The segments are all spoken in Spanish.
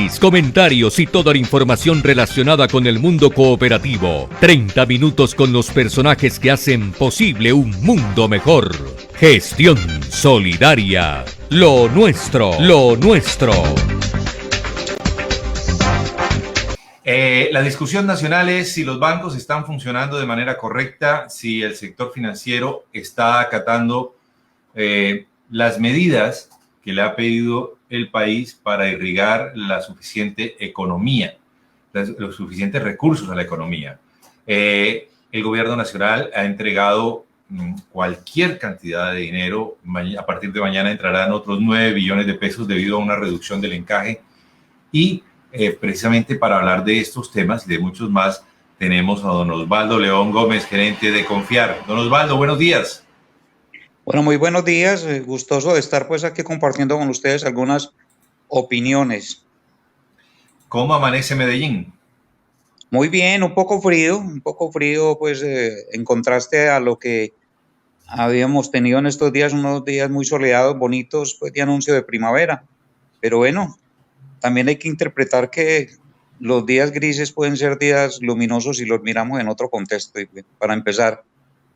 análisis, comentarios y toda la información relacionada con el mundo cooperativo. 30 minutos con los personajes que hacen posible un mundo mejor. Gestión solidaria. Lo nuestro, lo nuestro. La discusión nacional es si los bancos están funcionando de manera correcta, si el sector financiero está acatando las medidas que le ha pedido el país para irrigar la suficiente economía, los suficientes recursos a la economía. El gobierno nacional ha entregado cualquier cantidad de dinero. A partir de mañana entrarán otros 9 billones de pesos debido a una reducción del encaje. Y precisamente para hablar de estos temas y de muchos más, tenemos a don Osvaldo León Gómez, gerente de Confiar. Don Osvaldo, buenos días. Bueno, muy buenos días. Gustoso de estar pues aquí compartiendo con ustedes algunas opiniones. ¿Cómo amanece Medellín? Muy bien, un poco frío pues en contraste a lo que habíamos tenido en estos días, unos días muy soleados, bonitos, pues de anuncio de primavera. Pero bueno, también hay que interpretar que los días grises pueden ser días luminosos si los miramos en otro contexto. Y para empezar,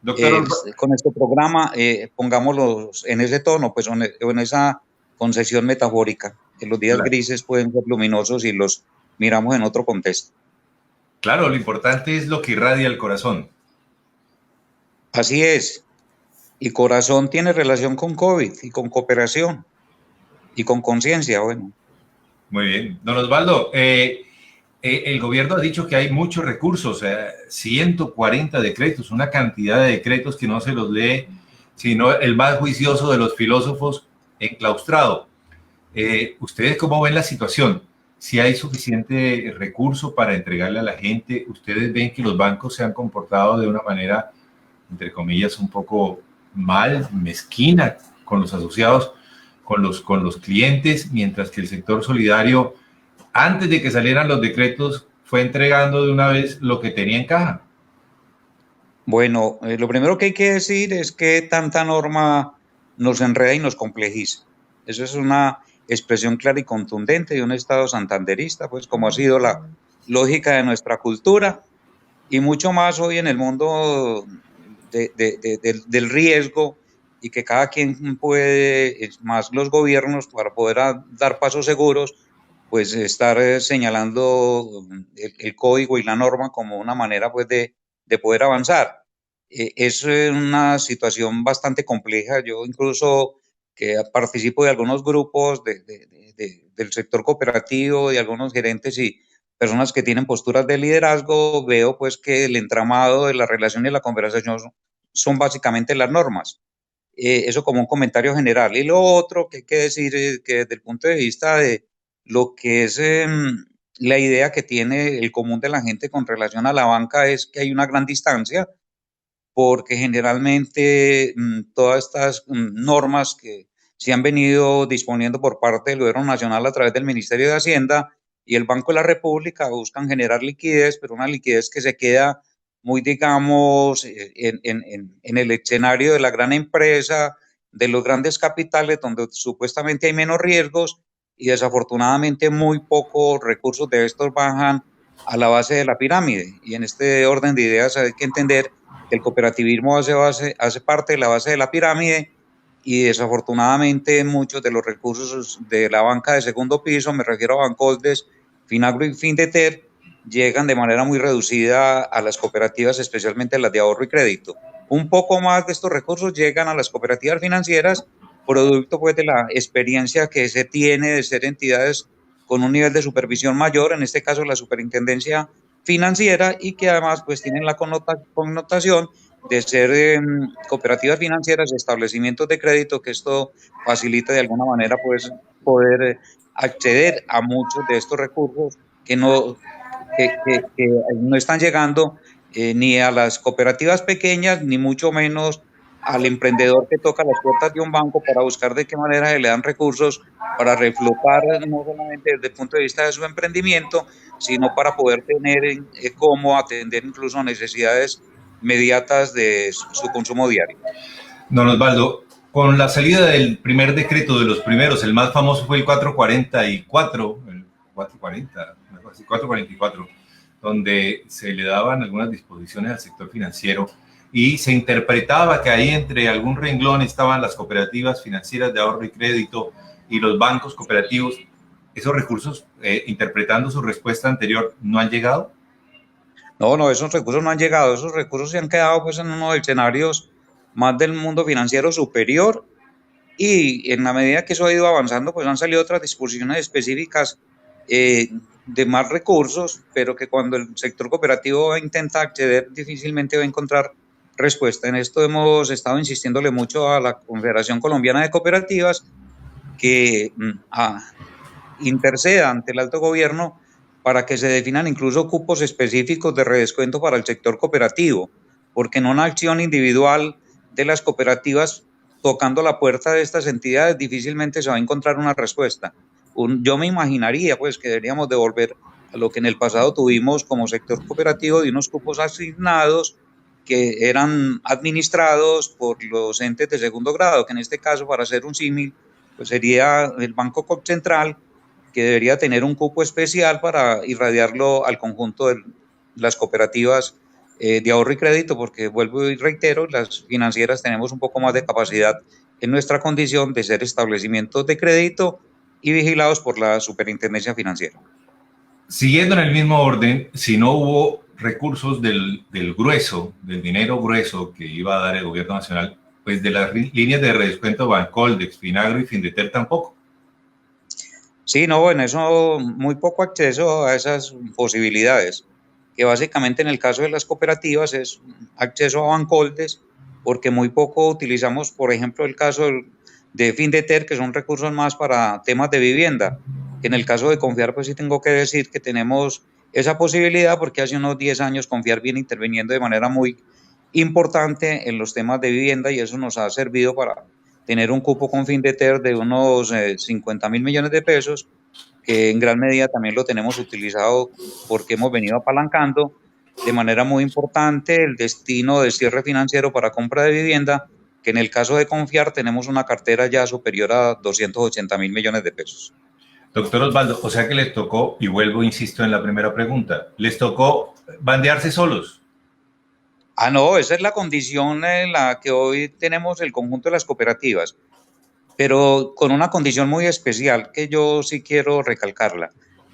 doctor, con este programa, pongámoslos en ese tono, pues en esa concesión metafórica, que los días grises pueden ser luminosos si los miramos en otro contexto. Claro, lo importante es lo que irradia el corazón. Así es. Y corazón tiene relación con COVID y con cooperación y con conciencia, bueno. Muy bien. Don Osvaldo, el gobierno ha dicho que hay muchos recursos, 140 decretos, una cantidad de decretos que no se los lee, sino el más juicioso de los filósofos enclaustrado. ¿Ustedes cómo ven la situación? Si hay suficiente recurso para entregarle a la gente, ¿ustedes ven que los bancos se han comportado de una manera, entre comillas, un poco mal, mezquina con los asociados, con los clientes, mientras que el sector solidario, antes de que salieran los decretos, fue entregando de una vez lo que tenía en caja? Bueno, lo primero que hay que decir es que tanta norma nos enreda y nos complejiza. Eso es una expresión clara y contundente de un Estado santanderista, pues como ha sido la lógica de nuestra cultura y mucho más hoy en el mundo del riesgo, y que cada quien puede, más los gobiernos, para poder dar pasos seguros, pues estar señalando el código y la norma como una manera pues de poder avanzar. Es una situación bastante compleja. Yo incluso que participo de algunos grupos del sector cooperativo, de algunos gerentes y personas que tienen posturas de liderazgo, veo pues que el entramado de la relación y la conversación son básicamente las normas. Eso como un comentario general. Y lo otro que hay que decir es que desde el punto de vista de lo que es la idea que tiene el común de la gente con relación a la banca, es que hay una gran distancia, porque generalmente todas estas normas que se han venido disponiendo por parte del Gobierno Nacional a través del Ministerio de Hacienda y el Banco de la República buscan generar liquidez, pero una liquidez que se queda muy, digamos, en el escenario de la gran empresa, de los grandes capitales, donde supuestamente hay menos riesgos y desafortunadamente muy pocos recursos de estos bajan a la base de la pirámide. Y en este orden de ideas hay que entender que el cooperativismo hace parte de la base de la pirámide, y desafortunadamente muchos de los recursos de la banca de segundo piso, me refiero a Bancoldes, Finagro y Findeter, llegan de manera muy reducida a las cooperativas, especialmente las de ahorro y crédito. Un poco más de estos recursos llegan a las cooperativas financieras, producto pues de la experiencia que se tiene de ser entidades con un nivel de supervisión mayor, en este caso la superintendencia financiera, y que además pues tienen la connotación de ser cooperativas financieras, establecimientos de crédito, que esto facilita de alguna manera pues poder acceder a muchos de estos recursos que no están llegando ni a las cooperativas pequeñas, ni mucho menos al emprendedor que toca las puertas de un banco para buscar de qué manera se le dan recursos para reflotar, no solamente desde el punto de vista de su emprendimiento, sino para poder tener cómo atender incluso necesidades inmediatas de su consumo diario. Don Osvaldo, con la salida del primer decreto, de los primeros, el más famoso fue el 444, 440, algo así, 444, donde se le daban algunas disposiciones al sector financiero y se interpretaba que ahí entre algún renglón estaban las cooperativas financieras de ahorro y crédito y los bancos cooperativos. ¿Esos recursos, interpretando su respuesta anterior, no han llegado? No, esos recursos no han llegado, esos recursos se han quedado pues en uno de los escenarios más del mundo financiero superior, y en la medida que eso ha ido avanzando pues han salido otras disposiciones específicas de más recursos, pero que cuando el sector cooperativo intenta acceder difícilmente va a encontrar respuesta. En esto hemos estado insistiéndole mucho a la Confederación Colombiana de Cooperativas que interceda ante el alto gobierno para que se definan incluso cupos específicos de redescuento para el sector cooperativo, porque en una acción individual de las cooperativas tocando la puerta de estas entidades difícilmente se va a encontrar una respuesta. Yo me imaginaría pues que deberíamos devolver a lo que en el pasado tuvimos como sector cooperativo, de unos cupos asignados que eran administrados por los entes de segundo grado, que en este caso, para hacer un símil, pues sería el Banco Central, que debería tener un cupo especial para irradiarlo al conjunto de las cooperativas de ahorro y crédito, porque vuelvo y reitero, las financieras tenemos un poco más de capacidad en nuestra condición de ser establecimientos de crédito y vigilados por la Superintendencia Financiera. Siguiendo en el mismo orden, si no hubo recursos del grueso, del dinero grueso que iba a dar el gobierno nacional, pues de las líneas de redescuento Bancoldex, Finagro y Findeter tampoco. Sí, no, en eso muy poco acceso a esas posibilidades, que básicamente en el caso de las cooperativas es acceso a Bancoldex, porque muy poco utilizamos, por ejemplo, el caso de Findeter, que son recursos más para temas de vivienda, que en el caso de Confiar, pues sí tengo que decir que tenemos esa posibilidad, porque hace unos 10 años Confiar viene interviniendo de manera muy importante en los temas de vivienda, y eso nos ha servido para tener un cupo con Findeter de unos 50.000 millones de pesos, que en gran medida también lo tenemos utilizado porque hemos venido apalancando de manera muy importante el destino de cierre financiero para compra de vivienda, que en el caso de Confiar tenemos una cartera ya superior a 280.000 millones de pesos. Doctor Osvaldo, o sea que les tocó, y vuelvo, insisto en la primera pregunta, les tocó bandearse solos. No, esa es la condición en la que hoy tenemos el conjunto de las cooperativas, pero con una condición muy especial que yo sí quiero recalcarla.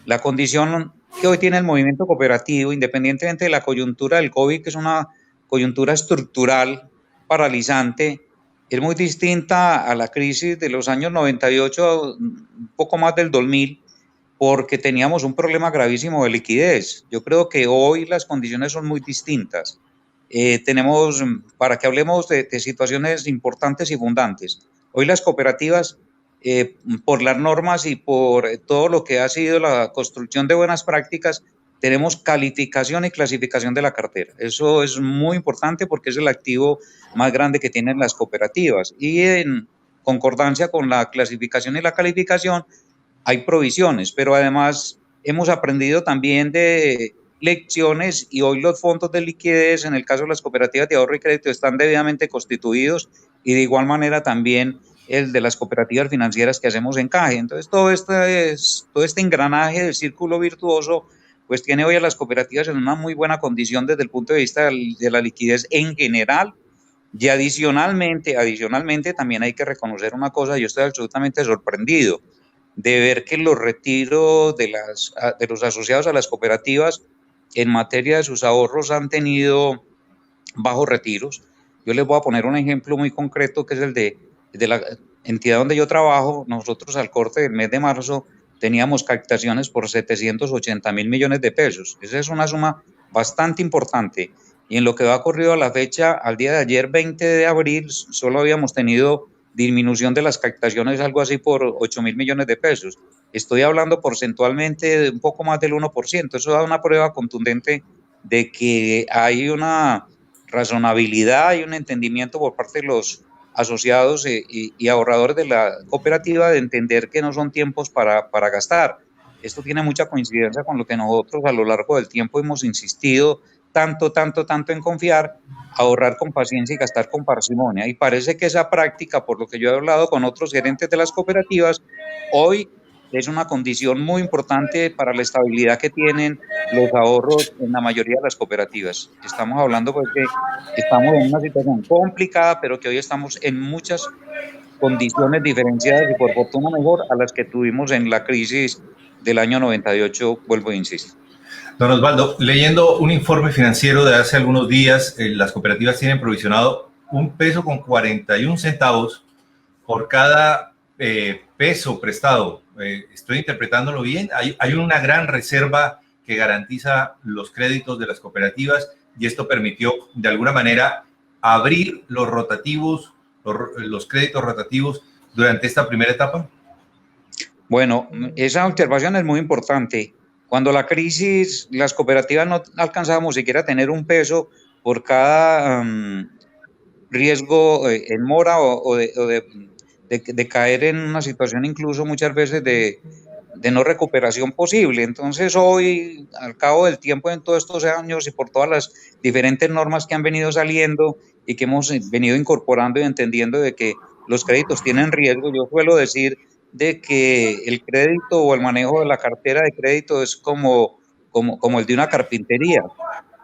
La condición que hoy tiene el movimiento cooperativo, independientemente de la coyuntura del COVID, que es una coyuntura estructural paralizante, es muy distinta a la crisis de los años 98, un poco más del 2000, porque teníamos un problema gravísimo de liquidez. Yo creo que hoy las condiciones son muy distintas. Tenemos, para que hablemos de situaciones importantes y fundantes, hoy las cooperativas, por las normas y por todo lo que ha sido la construcción de buenas prácticas, tenemos calificación y clasificación de la cartera. Eso es muy importante porque es el activo más grande que tienen las cooperativas, y en concordancia con la clasificación y la calificación hay provisiones, pero además hemos aprendido también de lecciones, y hoy los fondos de liquidez, en el caso de las cooperativas de ahorro y crédito, están debidamente constituidos, y de igual manera también el de las cooperativas financieras que hacemos encaje. Entonces todo este engranaje del círculo virtuoso pues tiene hoy a las cooperativas en una muy buena condición desde el punto de vista de la liquidez en general. Y adicionalmente también hay que reconocer una cosa: yo estoy absolutamente sorprendido de ver que los retiros de los asociados a las cooperativas en materia de sus ahorros han tenido bajos retiros. Yo les voy a poner un ejemplo muy concreto, que es el de la entidad donde yo trabajo. Nosotros al corte del mes de marzo teníamos captaciones por 780.000 millones de pesos. Esa es una suma bastante importante. Y en lo que va corrido a la fecha, al día de ayer, 20 de abril, solo habíamos tenido disminución de las captaciones, algo así por 8.000 millones de pesos. Estoy hablando porcentualmente de un poco más del 1%. Eso da una prueba contundente de que hay una razonabilidad y un entendimiento por parte de los asociados y ahorradores de la cooperativa, de entender que no son tiempos para gastar. Esto tiene mucha coincidencia con lo que nosotros a lo largo del tiempo hemos insistido tanto en Confiar: ahorrar con paciencia y gastar con parsimonia. Y parece que esa práctica, por lo que yo he hablado con otros gerentes de las cooperativas, hoy es una condición muy importante para la estabilidad que tienen los ahorros en la mayoría de las cooperativas. Estamos hablando pues que estamos en una situación complicada, pero que hoy estamos en muchas condiciones diferenciadas y por fortuna mejor a las que tuvimos en la crisis del año 98, vuelvo a insistir. Don Osvaldo, leyendo un informe financiero de hace algunos días, las cooperativas tienen provisionado 1 peso con 41 centavos por cada peso prestado. ¿Estoy interpretándolo bien? Hay una gran reserva que garantiza los créditos de las cooperativas y esto permitió de alguna manera abrir los rotativos, los créditos rotativos durante esta primera etapa. Bueno, esa observación es muy importante. Cuando la crisis, las cooperativas no alcanzábamos siquiera a tener 1 peso por cada riesgo en mora o de caer en una situación incluso muchas veces de no recuperación posible. Entonces hoy, al cabo del tiempo en todos estos años y por todas las diferentes normas que han venido saliendo y que hemos venido incorporando y entendiendo de que los créditos tienen riesgo, yo suelo decir de que el crédito o el manejo de la cartera de crédito es como el de una carpintería.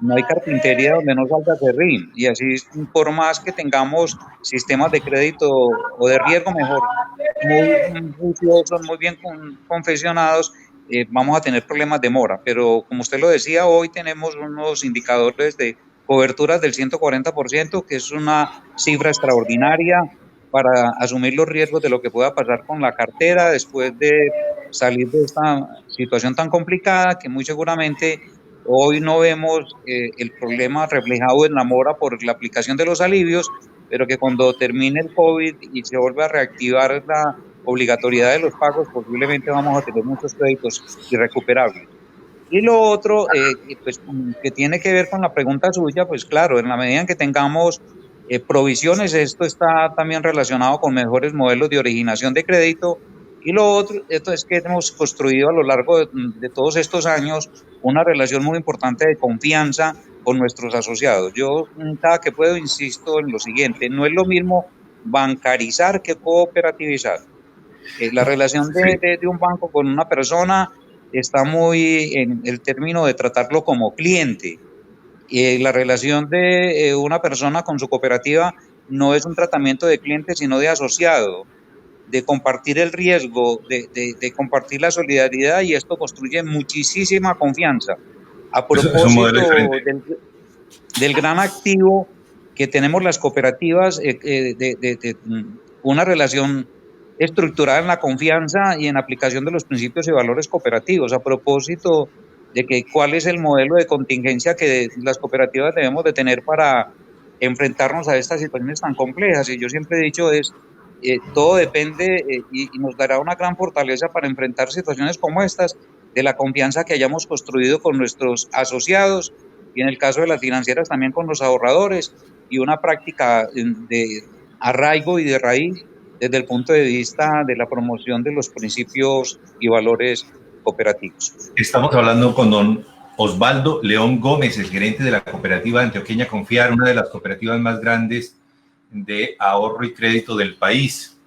No hay carpintería donde no salga serrín, y así por más que tengamos sistemas de crédito o de riesgo mejor, muy juiciosos, muy bien confeccionados, vamos a tener problemas de mora. Pero como usted lo decía, hoy tenemos unos indicadores de coberturas del 140%, que es una cifra extraordinaria para asumir los riesgos de lo que pueda pasar con la cartera después de salir de esta situación tan complicada, que muy seguramente hoy no vemos el problema reflejado en la mora por la aplicación de los alivios, pero que cuando termine el COVID y se vuelva a reactivar la obligatoriedad de los pagos, posiblemente vamos a tener muchos créditos irrecuperables. Y lo otro, pues, que tiene que ver con la pregunta suya, pues claro, en la medida en que tengamos provisiones, esto está también relacionado con mejores modelos de originación de crédito. Y lo otro, esto es que hemos construido a lo largo de todos estos años una relación muy importante de confianza con nuestros asociados. Yo cada que puedo insisto en lo siguiente: no es lo mismo bancarizar que cooperativizar. La relación de un banco con una persona está muy en el término de tratarlo como cliente. La relación de una persona con su cooperativa no es un tratamiento de cliente, sino de asociado, de compartir el riesgo, de compartir la solidaridad, y esto construye muchísima confianza. A propósito del gran activo que tenemos las cooperativas, de una relación estructurada en la confianza y en aplicación de los principios y valores cooperativos. A propósito de que cuál es el modelo de contingencia que las cooperativas debemos de tener para enfrentarnos a estas situaciones tan complejas. Y yo siempre he dicho todo depende y nos dará una gran fortaleza para enfrentar situaciones como estas, de la confianza que hayamos construido con nuestros asociados y en el caso de las financieras también con los ahorradores, y una práctica de arraigo y de raíz desde el punto de vista de la promoción de los principios y valores cooperativos. Estamos hablando con don Osvaldo León Gómez, el gerente de la cooperativa Antioqueña Confiar, una de las cooperativas más grandes de ahorro y crédito del país.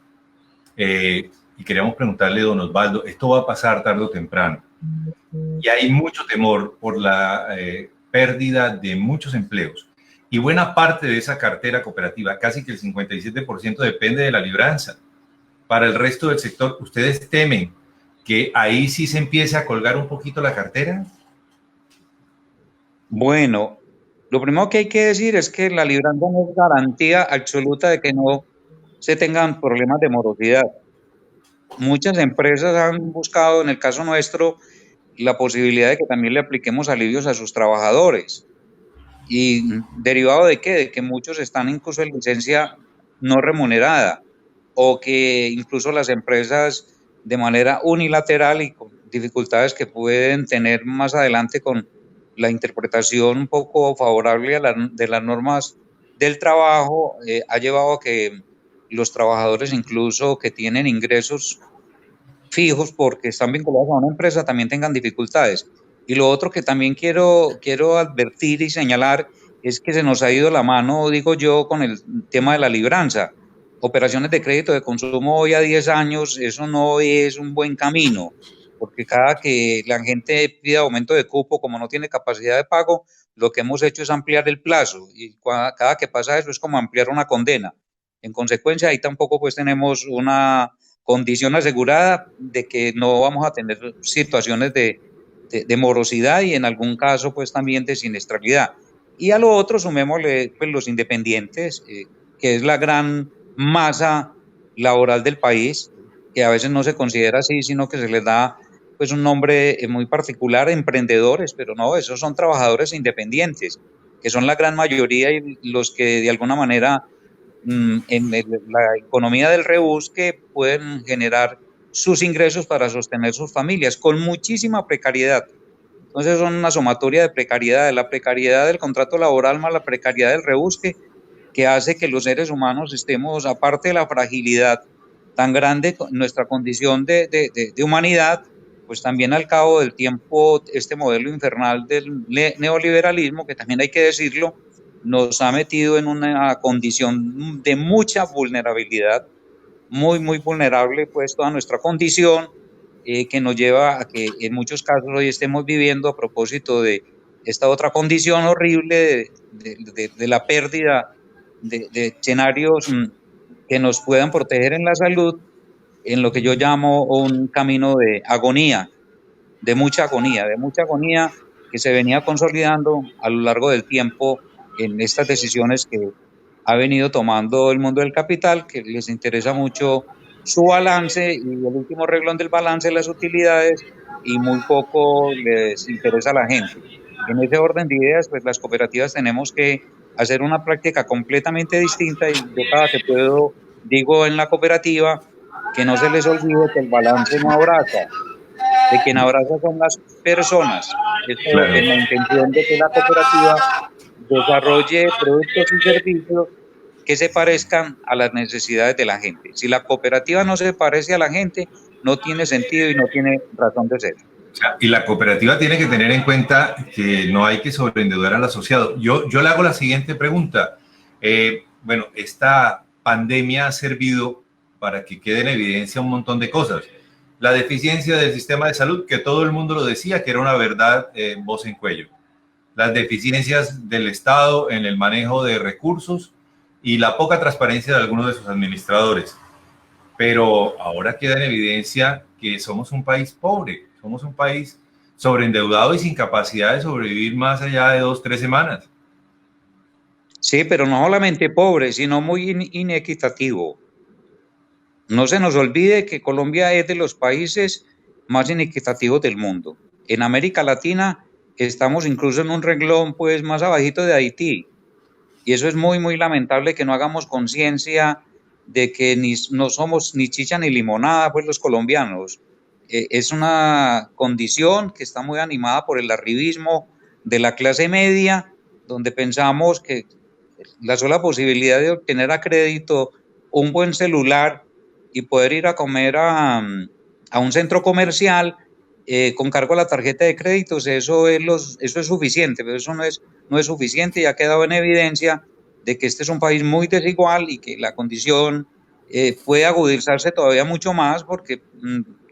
Y queríamos preguntarle, don Osvaldo, esto va a pasar tarde o temprano. Y hay mucho temor por la pérdida de muchos empleos. Y buena parte de esa cartera cooperativa, casi que el 57%, depende de la libranza. Para el resto del sector, ¿ustedes temen que ahí sí se empiece a colgar un poquito la cartera? Bueno, lo primero que hay que decir es que la libranza no es garantía absoluta de que no se tengan problemas de morosidad. Muchas empresas han buscado, en el caso nuestro, la posibilidad de que también le apliquemos alivios a sus trabajadores. ¿Y derivado de qué? De que muchos están incluso en licencia no remunerada, o que incluso las empresas de manera unilateral y con dificultades que pueden tener más adelante con la interpretación un poco favorable de las normas del trabajo, ha llevado a que los trabajadores incluso que tienen ingresos fijos porque están vinculados a una empresa también tengan dificultades. Y lo otro que también quiero advertir y señalar es que se nos ha ido la mano, digo yo, con el tema de la libranza. operaciones de crédito de consumo hoy a 10 años, eso no es un buen camino, porque cada que la gente pide aumento de cupo, como no tiene capacidad de pago, lo que hemos hecho es ampliar el plazo, y cada que pasa eso es como ampliar una condena. En consecuencia, ahí tampoco pues tenemos una condición asegurada de que no vamos a tener situaciones de morosidad y en algún caso pues también de siniestralidad. Y a lo otro sumémosle pues los independientes, que es la gran masa laboral del país, que a veces no se considera así, sino que se les da pues un nombre muy particular, emprendedores, pero no, esos son trabajadores independientes, que son la gran mayoría y los que de alguna manera la economía del rebusque pueden generar sus ingresos para sostener sus familias con muchísima precariedad. Entonces son una sumatoria de precariedad, de la precariedad del contrato laboral más la precariedad del rebusque, que hace que los seres humanos estemos, aparte de la fragilidad tan grande, nuestra condición de humanidad, pues también al cabo del tiempo este modelo infernal del neoliberalismo, que también hay que decirlo, nos ha metido en una condición de mucha vulnerabilidad, muy, muy vulnerable pues toda nuestra condición, que nos lleva a que en muchos casos hoy estemos viviendo a propósito de esta otra condición horrible de la pérdida de escenarios que nos puedan proteger en la salud, en lo que yo llamo un camino de agonía, de mucha agonía que se venía consolidando a lo largo del tiempo en estas decisiones que ha venido tomando el mundo del capital, que les interesa mucho su balance y el último renglón del balance, las utilidades, y muy poco les interesa a la gente. En ese orden de ideas, pues las cooperativas tenemos que hacer una práctica completamente distinta y yo cada que puedo digo en la cooperativa que no se les olvide que el balance no abraza, de quien abraza son las personas. Esto Claro. en la intención de que la cooperativa desarrolle productos y servicios que se parezcan a las necesidades de la gente. Si la cooperativa no se parece a la gente, no tiene sentido y no tiene razón de ser. O sea, y la cooperativa tiene que tener en cuenta que no hay que sobreendeudar al asociado. Yo le hago la siguiente pregunta. Bueno, esta pandemia ha servido para que quede en evidencia un montón de cosas. La deficiencia del sistema de salud, que todo el mundo lo decía, que era una verdad voz en cuello. Las deficiencias del Estado en el manejo de recursos y la poca transparencia de algunos de sus administradores. Pero ahora queda en evidencia que somos un país pobre, somos un país sobreendeudado y sin capacidad de sobrevivir más allá de 2 o 3 semanas. Sí, pero no solamente pobre, sino muy inequitativo. No se nos olvide que Colombia es de los países más inequitativos del mundo. En América Latina estamos incluso en un renglón pues más abajito de Haití. Y eso es muy, muy lamentable que no hagamos conciencia de que no somos ni chicha ni limonada, pues los colombianos. Es una condición que está muy animada por el arribismo de la clase media, donde pensamos que la sola posibilidad de obtener a crédito un buen celular y poder ir a comer a un centro comercial con cargo a la tarjeta de créditos, eso es suficiente, pero eso no es suficiente y ha quedado en evidencia de que este es un país muy desigual y que la condición puede agudizarse todavía mucho más porque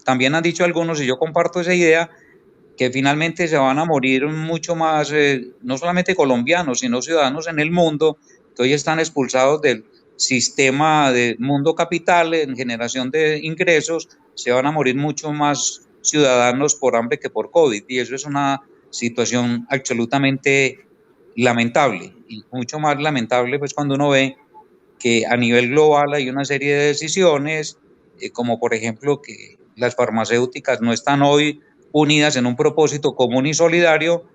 también han dicho algunos, y yo comparto esa idea, que finalmente se van a morir mucho más, no solamente colombianos, sino ciudadanos en el mundo que hoy están expulsados del sistema del mundo capital en generación de ingresos, se van a morir mucho más ciudadanos por hambre que por COVID, y eso es una situación absolutamente lamentable, y mucho más lamentable pues cuando uno ve que a nivel global hay una serie de decisiones, como por ejemplo que las farmacéuticas no están hoy unidas en un propósito común y solidario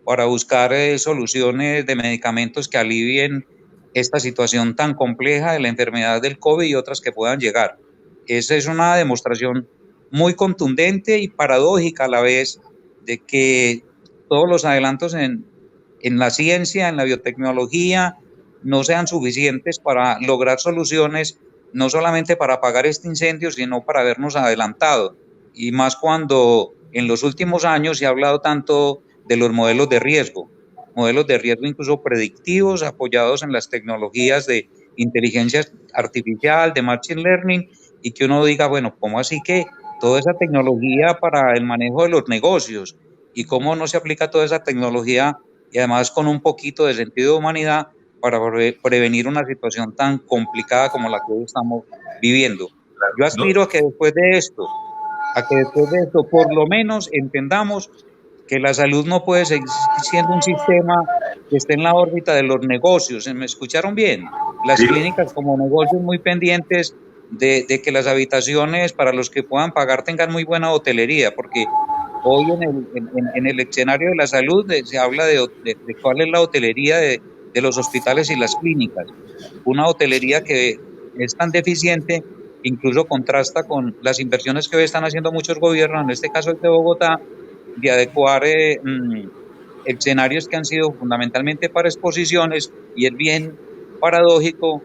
para buscar soluciones de medicamentos que alivien esta situación tan compleja de la enfermedad del COVID y otras que puedan llegar. Esa es una demostración muy contundente y paradójica a la vez de que todos los adelantos en la ciencia, en la biotecnología, no sean suficientes para lograr soluciones, no solamente para apagar este incendio, sino para habernos adelantado. Y más cuando en los últimos años se ha hablado tanto de los modelos de riesgo incluso predictivos, apoyados en las tecnologías de inteligencia artificial, de machine learning, y que uno diga, bueno, ¿cómo así que toda esa tecnología para el manejo de los negocios y cómo no se aplica toda esa tecnología y además con un poquito de sentido de humanidad para prevenir una situación tan complicada como la que hoy estamos viviendo? Yo No, aspiro a que después de esto, por lo menos entendamos que la salud no puede seguir siendo un sistema que esté en la órbita de los negocios. ¿Me escucharon bien? Las sí, clínicas como negocios muy pendientes de que las habitaciones para los que puedan pagar tengan muy buena hotelería, porque hoy en el escenario de la salud se habla de cuál es la hotelería de los hospitales y las clínicas. Una hotelería que es tan deficiente, incluso contrasta con las inversiones que hoy están haciendo muchos gobiernos, en este caso el de Bogotá, de adecuar escenarios que han sido fundamentalmente para exposiciones, y es bien paradójico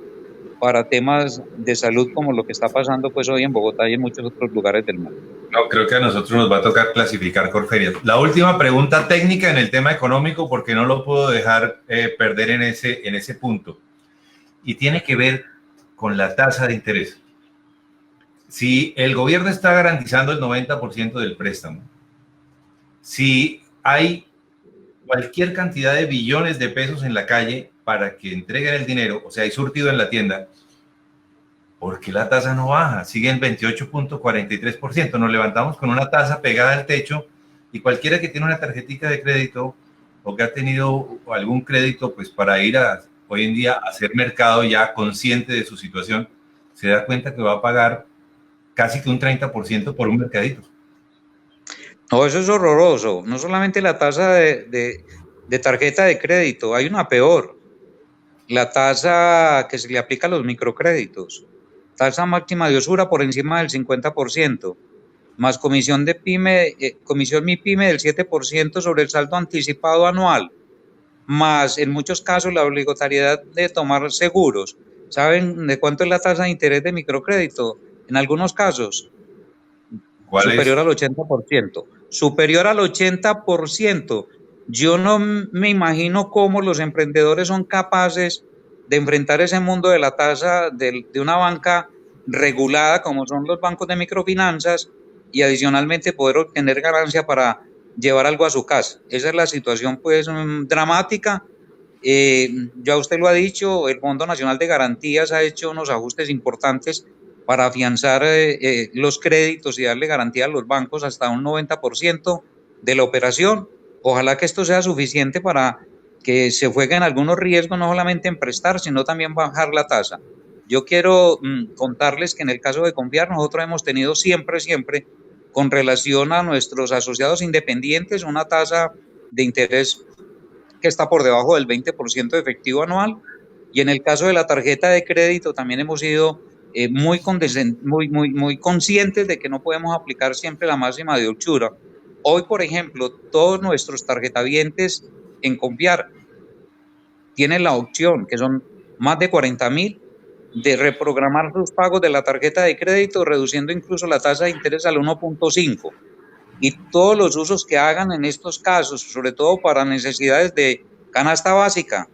para temas de salud como lo que está pasando pues hoy en Bogotá y en muchos otros lugares del mundo. no, creo que a nosotros nos va a tocar clasificar Corferias. La última pregunta técnica en el tema económico, porque no lo puedo dejar perder en ese punto, y tiene que ver con la tasa de interés. Si el gobierno está garantizando el 90% del préstamo, si hay cualquier cantidad de billones de pesos en la calle para que entreguen el dinero, o sea, hay surtido en la tienda, ¿por qué la tasa no baja? Sigue en 28.43%. Nos levantamos con una tasa pegada al techo y cualquiera que tiene una tarjetita de crédito o que ha tenido algún crédito, pues para ir hoy en día a hacer mercado ya consciente de su situación, se da cuenta que va a pagar casi que un 30% por un mercadito. No, eso es horroroso. No solamente la tasa de tarjeta de crédito, hay una peor. La tasa que se le aplica a los microcréditos. Tasa máxima de usura por encima del 50%, más comisión de pyme, comisión MIPYME del 7% sobre el saldo anticipado anual, más en muchos casos la obligatoriedad de tomar seguros. ¿Saben de cuánto es la tasa de interés de microcrédito? En algunos casos, superior al 80%. Superior al 80%. Yo no me imagino cómo los emprendedores son capaces de enfrentar ese mundo de la tasa de una banca regulada como son los bancos de microfinanzas y adicionalmente poder obtener ganancia para llevar algo a su casa. Esa es la situación pues dramática. Ya usted lo ha dicho, el Fondo Nacional de Garantías ha hecho unos ajustes importantes para afianzar los créditos y darle garantía a los bancos hasta un 90% de la operación. Ojalá que esto sea suficiente para que se jueguen algunos riesgos, no solamente en prestar, sino también bajar la tasa. Yo quiero contarles que en el caso de Confiar, nosotros hemos tenido siempre, con relación a nuestros asociados independientes, una tasa de interés que está por debajo del 20% de efectivo anual. Y en el caso de la tarjeta de crédito también hemos sido muy conscientes de que no podemos aplicar siempre la máxima de usura. Hoy, por ejemplo, todos nuestros tarjetavientes en Confiar tienen la opción, que son más de 40.000, de reprogramar sus pagos de la tarjeta de crédito, reduciendo incluso la tasa de interés al 1.5. Y todos los usos que hagan en estos casos, sobre todo para necesidades de canasta básica,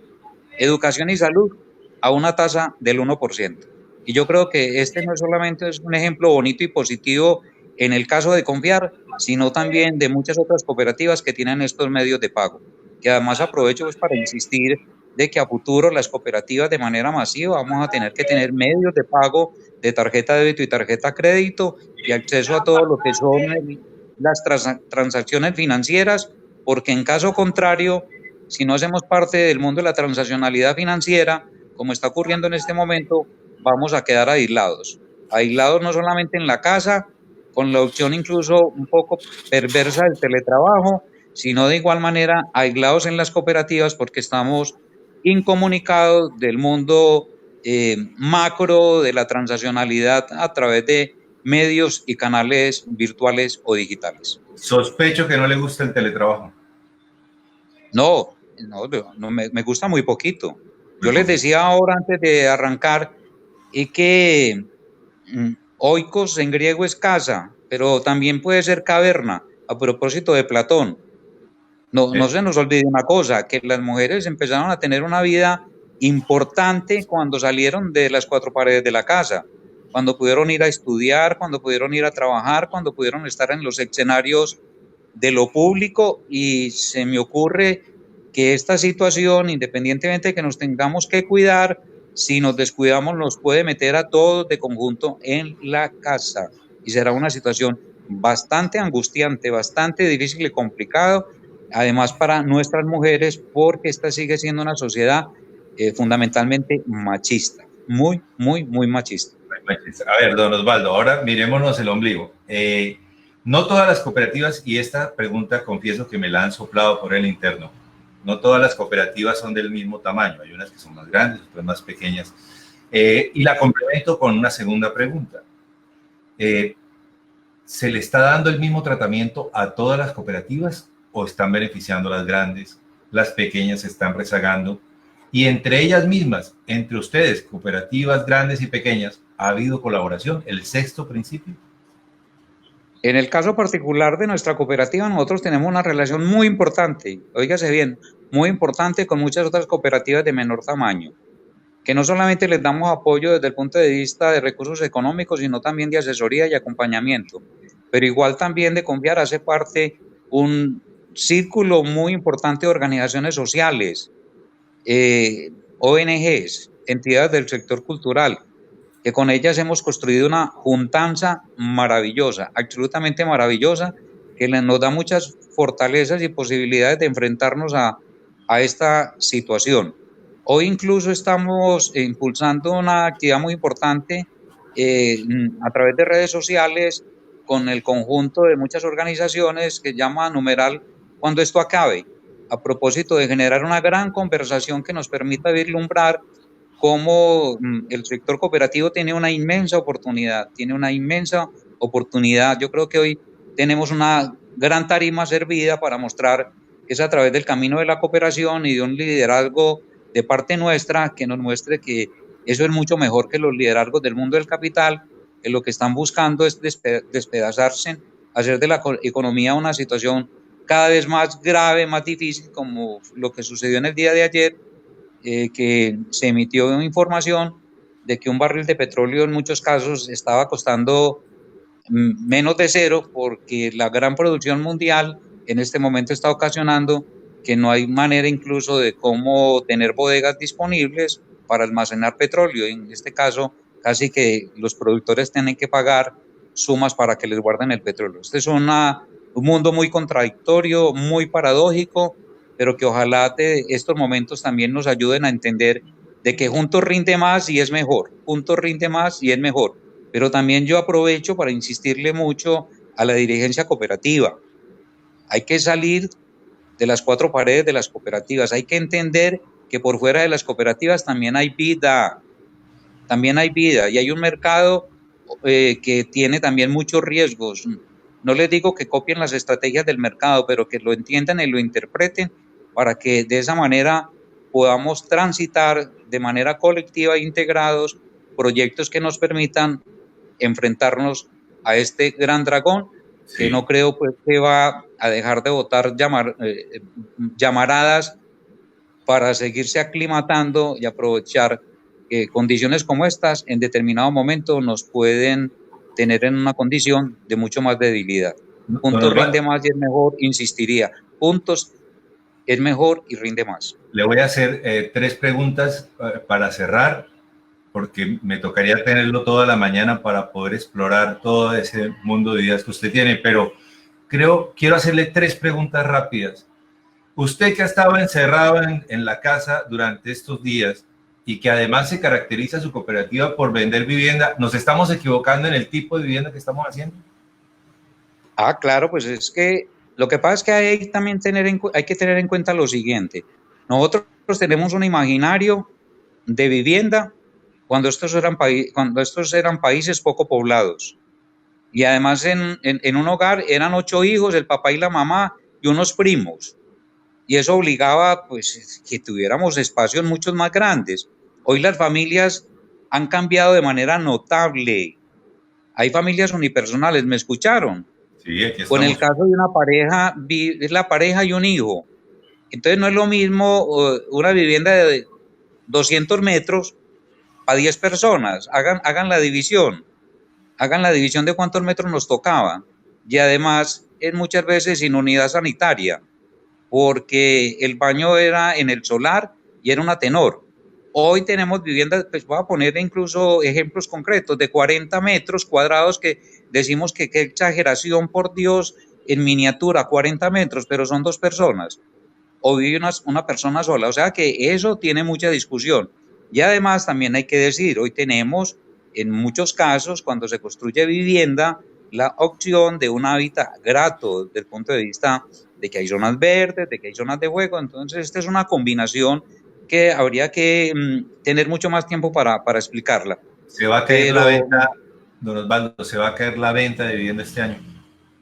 educación y salud, a una tasa del 1%. Y yo creo que este no solamente es un ejemplo bonito y positivo en el caso de Confiar, sino también de muchas otras cooperativas que tienen estos medios de pago. Que además aprovecho pues para insistir de que a futuro las cooperativas de manera masiva vamos a tener que tener medios de pago de tarjeta de débito y tarjeta crédito y acceso a todo lo que son las transacciones financieras, porque en caso contrario, si no hacemos parte del mundo de la transaccionalidad financiera, como está ocurriendo en este momento, vamos a quedar aislados no solamente en la casa, con la opción incluso un poco perversa del teletrabajo, sino de igual manera aislados en las cooperativas porque estamos incomunicados del mundo macro de la transaccionalidad a través de medios y canales virtuales o digitales. Sospecho que no le gusta el teletrabajo. No, me gusta muy poquito. Yo les decía ahora antes de arrancar que oikos en griego es casa, pero también puede ser caverna, a propósito de Platón. No se nos olvide una cosa, que las mujeres empezaron a tener una vida importante cuando salieron de las cuatro paredes de la casa, cuando pudieron ir a estudiar, cuando pudieron ir a trabajar, cuando pudieron estar en los escenarios de lo público, y se me ocurre que esta situación, independientemente de que nos tengamos que cuidar, si nos descuidamos nos puede meter a todos de conjunto en la casa y será una situación bastante angustiante, bastante difícil y complicado, además para nuestras mujeres, porque esta sigue siendo una sociedad fundamentalmente machista, muy, muy, muy machista. A ver, don Osvaldo, ahora mirémonos el ombligo. No todas las cooperativas, y esta pregunta confieso que me la han soplado por el interno, no todas las cooperativas son del mismo tamaño, hay unas que son más grandes, otras más pequeñas, y la complemento con una segunda pregunta. ¿Se le está dando el mismo tratamiento a todas las cooperativas o están beneficiando a las grandes, las pequeñas se están rezagando? Y entre ellas mismas, entre ustedes, cooperativas grandes y pequeñas, ¿ha habido colaboración? ¿El sexto principio? En el caso particular de nuestra cooperativa, nosotros tenemos una relación muy importante, óigase bien, muy importante con muchas otras cooperativas de menor tamaño, que no solamente les damos apoyo desde el punto de vista de recursos económicos, sino también de asesoría y acompañamiento, pero igual también de confiar, hace parte un círculo muy importante de organizaciones sociales, ONGs, entidades del sector cultural, que con ellas hemos construido una juntanza maravillosa, absolutamente maravillosa, que nos da muchas fortalezas y posibilidades de enfrentarnos a esta situación. Hoy incluso estamos impulsando una actividad muy importante a través de redes sociales con el conjunto de muchas organizaciones que llama numeral Cuando esto acabe, a propósito de generar una gran conversación que nos permita vislumbrar cómo el sector cooperativo tiene una inmensa oportunidad, Yo creo que hoy tenemos una gran tarima servida para mostrar que es a través del camino de la cooperación y de un liderazgo de parte nuestra que nos muestre que eso es mucho mejor que los liderazgos del mundo del capital, que lo que están buscando es despedazarse, hacer de la economía una situación cada vez más grave, más difícil, como lo que sucedió en el día de ayer, que se emitió información de que un barril de petróleo en muchos casos estaba costando menos de cero, porque la gran producción mundial en este momento está ocasionando que no hay manera incluso de cómo tener bodegas disponibles para almacenar petróleo. En este caso, casi que los productores tienen que pagar sumas para que les guarden el petróleo. Este es un mundo muy contradictorio, muy paradójico, pero que ojalá estos momentos también nos ayuden a entender de que juntos rinde más y es mejor, pero también yo aprovecho para insistirle mucho a la dirigencia cooperativa. Hay que salir de las cuatro paredes de las cooperativas, hay que entender que por fuera de las cooperativas también hay vida, y hay un mercado que tiene también muchos riesgos. No les digo que copien las estrategias del mercado, pero que lo entiendan y lo interpreten para que de esa manera podamos transitar de manera colectiva e integrados proyectos que nos permitan enfrentarnos a este gran dragón, sí, que no creo pues que va a dejar de botar llamaradas para seguirse aclimatando y aprovechar condiciones como estas en determinado momento nos pueden tener en una condición de mucho más debilidad. Puntos rinde más y es mejor, insistiría. Puntos es mejor y rinde más. Le voy a hacer 3 preguntas para cerrar, porque me tocaría tenerlo toda la mañana para poder explorar todo ese mundo de ideas que usted tiene, pero quiero hacerle 3 preguntas rápidas. Usted que ha estado encerrado en la casa durante estos días y que además se caracteriza su cooperativa por vender vivienda, ¿nos estamos equivocando en el tipo de vivienda que estamos haciendo? Claro, pues es que lo que pasa es que hay que tener en cuenta lo siguiente. Nosotros tenemos un imaginario de vivienda cuando estos eran países poco poblados. Y además en un hogar eran 8 hijos, el papá y la mamá y unos primos. Y eso obligaba pues que tuviéramos espacios mucho más grandes. Hoy las familias han cambiado de manera notable. Hay familias unipersonales, ¿me escucharon? Sí, aquí estamos. Con el caso de una pareja, es la pareja y un hijo. Entonces no es lo mismo una vivienda 200 metros a 10 personas. Hagan la división. Hagan la división de cuántos metros nos tocaba. Y además, es muchas veces sin unidad sanitaria, porque el baño era en el solar y era una tenor. Hoy tenemos viviendas, pues voy a poner incluso ejemplos concretos, de 40 metros cuadrados que decimos que qué exageración, por Dios, en miniatura, 40 metros, pero son 2 personas. O vive una persona sola. O sea que eso tiene mucha discusión. Y además también hay que decir, hoy tenemos en muchos casos, cuando se construye vivienda, la opción de un hábitat grato desde el punto de vista de que hay zonas verdes, de que hay zonas de juego. Entonces, esta es una combinación que habría que tener mucho más tiempo para explicarla. Se va a caer la venta, don Osvaldo, se va a caer la venta de vivienda este año.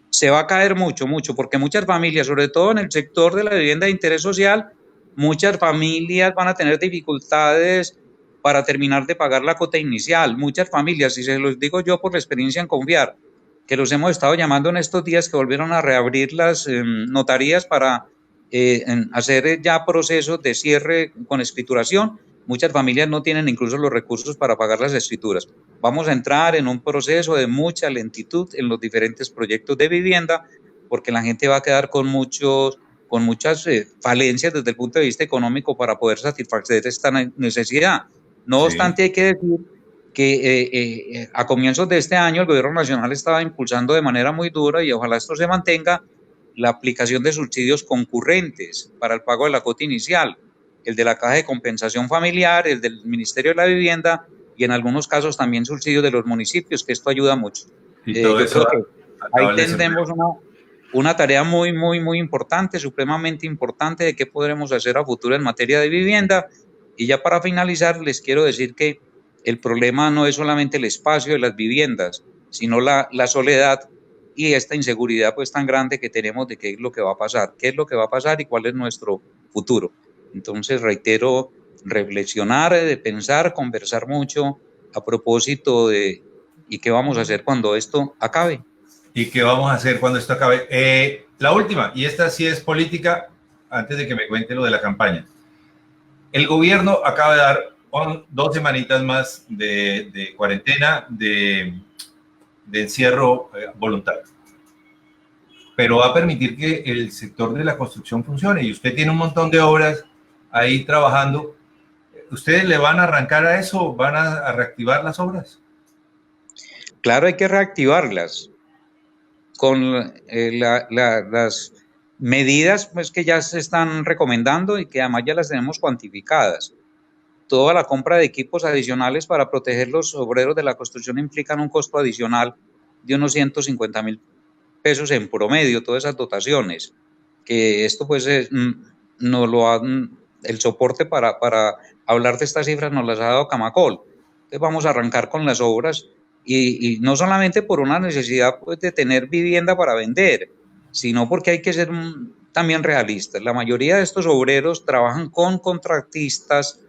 Se va a caer mucho, porque muchas familias, sobre todo en el sector de la vivienda de interés social, muchas familias van a tener dificultades para terminar de pagar la cuota inicial. Muchas familias, y se los digo yo por la experiencia en Confiar, que los hemos estado llamando en estos días que volvieron a reabrir las notarías para hacer ya procesos de cierre con escrituración. Muchas familias no tienen incluso los recursos para pagar las escrituras. Vamos a entrar en un proceso de mucha lentitud en los diferentes proyectos de vivienda, porque la gente va a quedar con muchas falencias desde el punto de vista económico para poder satisfacer esta necesidad. No obstante, hay que decir que a comienzos de este año el gobierno nacional estaba impulsando de manera muy dura, y ojalá esto se mantenga, la aplicación de subsidios concurrentes para el pago de la cuota inicial, el de la Caja de Compensación Familiar, el del Ministerio de la Vivienda, y en algunos casos también subsidios de los municipios, que esto ayuda mucho. Yo creo que ahí tendremos una tarea muy, muy, muy importante, supremamente importante, de qué podremos hacer a futuro en materia de vivienda. Y ya para finalizar, les quiero decir que el problema no es solamente el espacio de las viviendas, sino la soledad y esta inseguridad pues tan grande que tenemos de qué es lo que va a pasar, y cuál es nuestro futuro. Entonces, reitero, reflexionar, de pensar, conversar mucho a propósito de ¿y qué vamos a hacer cuando esto acabe? ¿Y qué vamos a hacer cuando esto acabe? La última, y esta sí es política, antes de que me cuente lo de la campaña. El gobierno acaba de dar 2 semanitas más de cuarentena, de encierro voluntario. Pero va a permitir que el sector de la construcción funcione. Y usted tiene un montón de obras ahí trabajando. ¿Ustedes le van a arrancar a eso? ¿Van a reactivar las obras? Claro, hay que reactivarlas con las medidas pues, que ya se están recomendando y que además ya las tenemos cuantificadas. Toda la compra de equipos adicionales para proteger los obreros de la construcción implican un costo adicional de unos 150.000 pesos en promedio, todas esas dotaciones, que esto pues nos lo han, el soporte para hablar de estas cifras nos las ha dado Camacol. Entonces vamos a arrancar con las obras y no solamente por una necesidad pues, de tener vivienda para vender, sino porque hay que ser también realistas. La mayoría de estos obreros trabajan con contratistas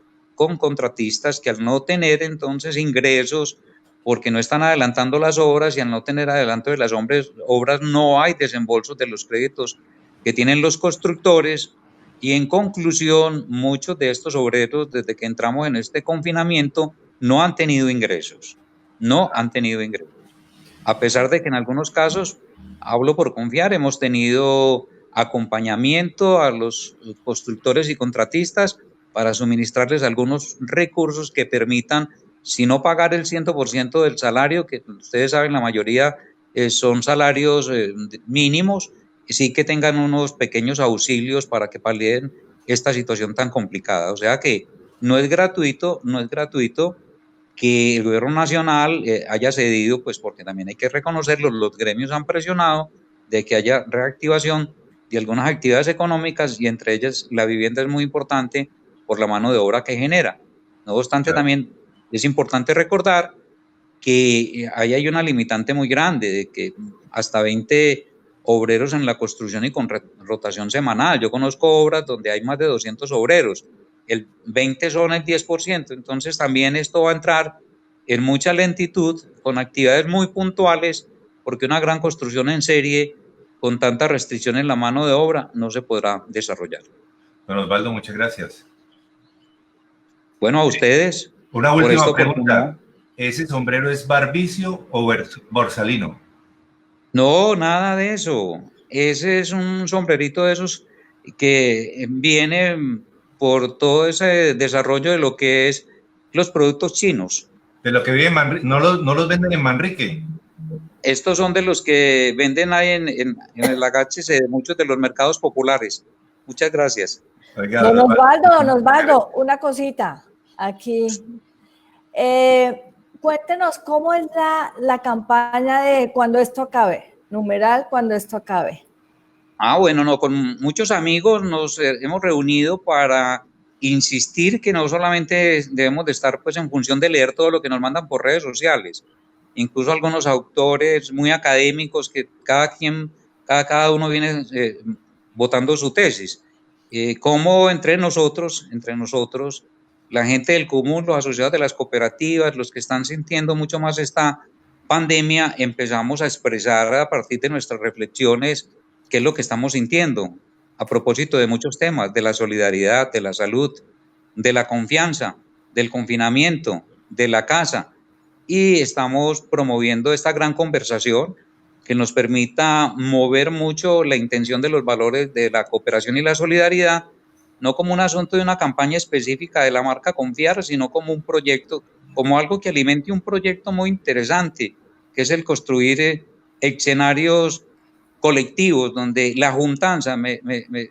que al no tener entonces ingresos, porque no están adelantando las obras, y al no tener adelanto de las obras no hay desembolsos de los créditos que tienen los constructores, y en conclusión muchos de estos obreros desde que entramos en este confinamiento no han tenido ingresos, a pesar de que en algunos casos, hablo por Confiar, hemos tenido acompañamiento a los constructores y contratistas para suministrarles algunos recursos que permitan, si no pagar el 100% del salario, que ustedes saben la mayoría son salarios mínimos, sí que tengan unos pequeños auxilios para que palien esta situación tan complicada. O sea que no es gratuito que el gobierno nacional haya cedido, pues porque también hay que reconocerlo, los gremios han presionado de que haya reactivación de algunas actividades económicas, y entre ellas la vivienda es muy importante por la mano de obra que genera. No obstante, también es importante recordar que ahí hay una limitante muy grande, de que hasta 20 obreros en la construcción y con rotación semanal. Yo conozco obras donde hay más de 200 obreros, el 20 son el 10%, entonces también esto va a entrar en mucha lentitud, con actividades muy puntuales, porque una gran construcción en serie, con tanta restricción en la mano de obra, no se podrá desarrollar. Don Osvaldo, muchas gracias. Bueno, a ustedes Una por última esta pregunta. oportunidad. ¿Ese sombrero es barbicio o borsalino? No, nada de eso. Ese es un sombrerito de esos que viene por todo ese desarrollo de lo que es los productos chinos. De lo que vive en Manrique. No los venden en Manrique. Estos son de los que venden ahí en el agache de muchos de los mercados populares. Muchas gracias. Oiga, Don Osvaldo, una cosita aquí. Cuéntenos cómo es la campaña de cuando esto acabe, numeral cuando esto acabe. Bueno, no, con muchos amigos nos hemos reunido para insistir que no solamente debemos de estar pues en función de leer todo lo que nos mandan por redes sociales, incluso algunos autores muy académicos que cada uno viene votando su tesis. Cómo entre nosotros, la gente del común, los asociados de las cooperativas, los que están sintiendo mucho más esta pandemia, empezamos a expresar a partir de nuestras reflexiones qué es lo que estamos sintiendo a propósito de muchos temas, de la solidaridad, de la salud, de la confianza, del confinamiento, de la casa. Y estamos promoviendo esta gran conversación que nos permita mover mucho la intención de los valores de la cooperación y la solidaridad, no como un asunto de una campaña específica de la marca Confiar, sino como un proyecto, como algo que alimente un proyecto muy interesante, que es el construir escenarios colectivos donde la juntanza, ¿me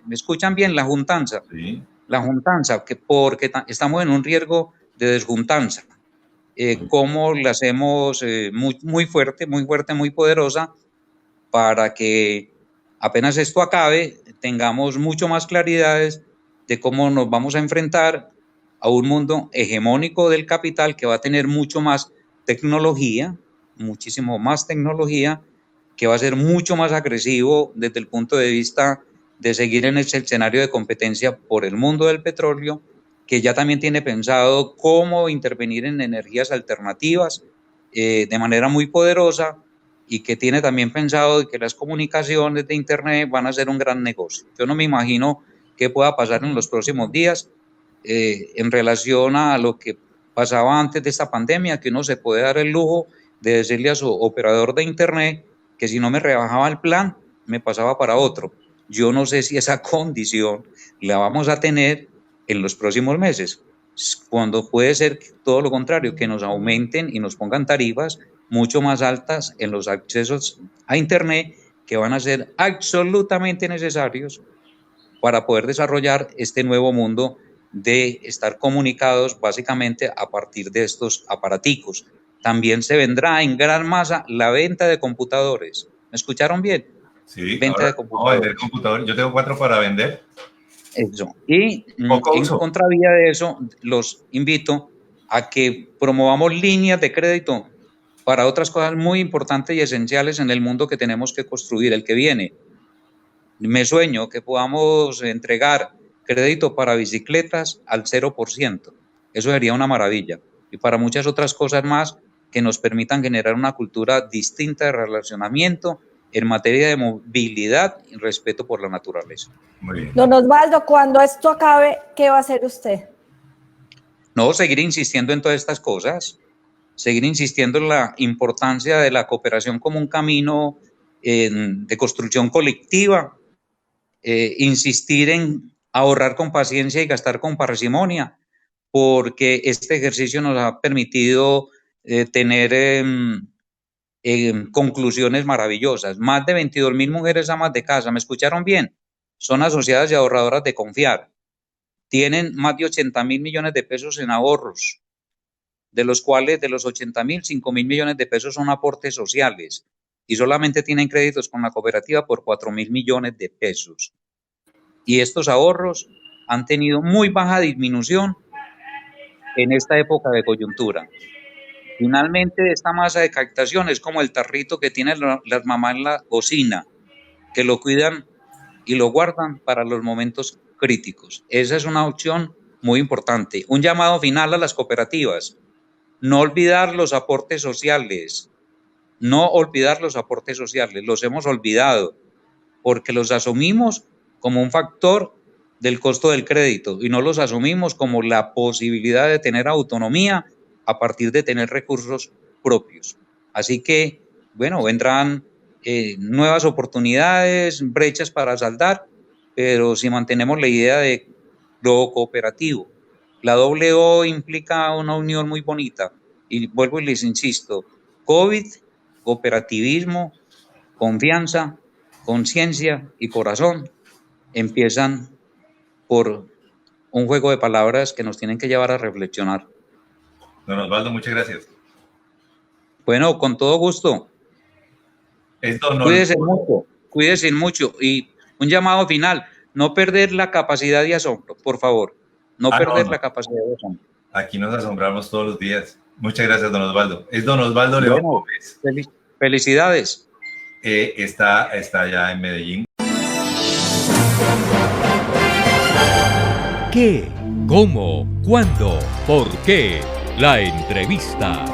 escuchan bien? La juntanza, sí. La juntanza, porque estamos en un riesgo de desjuntanza. ¿Cómo la hacemos muy fuerte, muy poderosa, para que apenas esto acabe, tengamos mucho más claridades de cómo nos vamos a enfrentar a un mundo hegemónico del capital que va a tener mucho más tecnología, muchísimo más tecnología, que va a ser mucho más agresivo desde el punto de vista de seguir en ese escenario de competencia por el mundo del petróleo, que ya también tiene pensado cómo intervenir en energías alternativas de manera muy poderosa, y que tiene también pensado que las comunicaciones de Internet van a ser un gran negocio. Yo no me imagino qué pueda pasar en los próximos días en relación a lo que pasaba antes de esta pandemia, que uno se puede dar el lujo de decirle a su operador de Internet que si no me rebajaba el plan, me pasaba para otro. Yo no sé si esa condición la vamos a tener en los próximos meses, cuando puede ser todo lo contrario, que nos aumenten y nos pongan tarifas mucho más altas en los accesos a Internet, que van a ser absolutamente necesarios para poder desarrollar este nuevo mundo de estar comunicados básicamente a partir de estos aparaticos. También se vendrá en gran masa la venta de computadores. ¿Me escucharon bien? Sí, Venta ahora de computadores. vamos a vender computadores. Yo tengo 4 para vender. Eso. Y en contravía de eso, los invito a que promovamos líneas de crédito para otras cosas muy importantes y esenciales en el mundo que tenemos que construir, el que viene. Me sueño que podamos entregar crédito para bicicletas al 0%. Eso sería una maravilla. Y para muchas otras cosas más que nos permitan generar una cultura distinta de relacionamiento en materia de movilidad y respeto por la naturaleza. Muy bien. Don Osvaldo, cuando esto acabe, ¿qué va a hacer usted? No, seguir insistiendo en todas estas cosas, seguir insistiendo en la importancia de la cooperación como un camino de construcción colectiva, insistir en ahorrar con paciencia y gastar con parsimonia, porque este ejercicio nos ha permitido tener conclusiones maravillosas. Más de 22.000 mujeres amas de casa, ¿me escucharon bien? Son asociadas y ahorradoras de Confiar. Tienen más de 80.000 millones de pesos en ahorros, de los cuales de los 80.000, 5.000 millones de pesos son aportes sociales, y solamente tienen créditos con la cooperativa por 4.000 millones de pesos. Y estos ahorros han tenido muy baja disminución en esta época de coyuntura. Finalmente, esta masa de captación es como el tarrito que tienen las mamás en la cocina, que lo cuidan y lo guardan para los momentos críticos. Esa es una opción muy importante. Un llamado final a las cooperativas: no olvidar los aportes sociales, no olvidar los aportes sociales. Los hemos olvidado porque los asumimos como un factor del costo del crédito y no los asumimos como la posibilidad de tener autonomía a partir de tener recursos propios. Así que, bueno, vendrán nuevas oportunidades, brechas para saldar, pero si mantenemos la idea de lo cooperativo, la doble O implica una unión muy bonita. Y vuelvo y les insisto, COVID, cooperativismo, confianza, conciencia y corazón empiezan por un juego de palabras que nos tienen que llevar a reflexionar. Don Osvaldo, muchas gracias. Bueno, con todo gusto. Cuídense mucho. Y un llamado final, no perder la capacidad de asombro, por favor. No perder la capacidad de asombro. Aquí nos asombramos todos los días. Muchas gracias, don Osvaldo. Es don Osvaldo León Gómez. Felicidades. Está allá en Medellín. ¿Qué? ¿Cómo? ¿Cuándo? ¿Por qué? La entrevista.